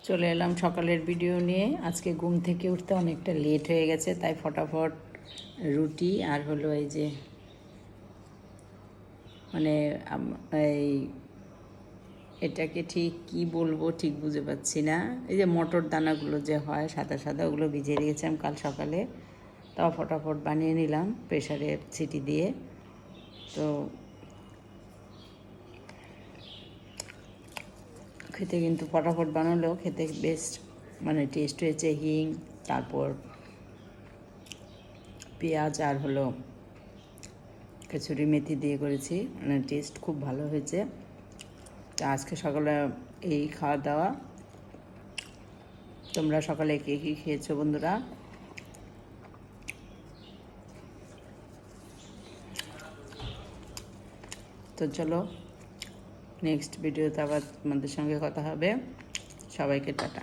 চলে এলাম সকালের ভিডিও নিয়ে। আজকে ঘুম থেকে উঠতে অনেকটা লেট হয়ে গেছে, তাই ফটাফট রুটি আর হলো এই যে মানে এই এটাকে ঠিক কি বলবো ঠিক বুঝে পাচ্ছি না। এই যে মটর দানাগুলো যে হয় সাদা সাদা, ওগুলো ভিজিয়ে রেখেছিলাম কাল সকালে, তাও ফটাফট বানিয়ে নিলাম প্রেশারে সিটি দিয়ে। তো খেতে কিন্তু ফটাফট বানালেও খেতে বেস্ট মানে টেস্ট হয়েছে। হিং, তারপর পেঁয়াজ আর হলো কসুরি মেথি দিয়ে করেছি, মানে টেস্ট খুব ভালো হয়েছে। তো আজকে সকালে এই খাওয়া দাওয়া। তোমরা সকালে কে কী খেয়েছো বন্ধুরা? তো চলো নেক্সট ভিডিওতে আবার তোমাদের সঙ্গে কথা হবে। সবাইকে টাটা।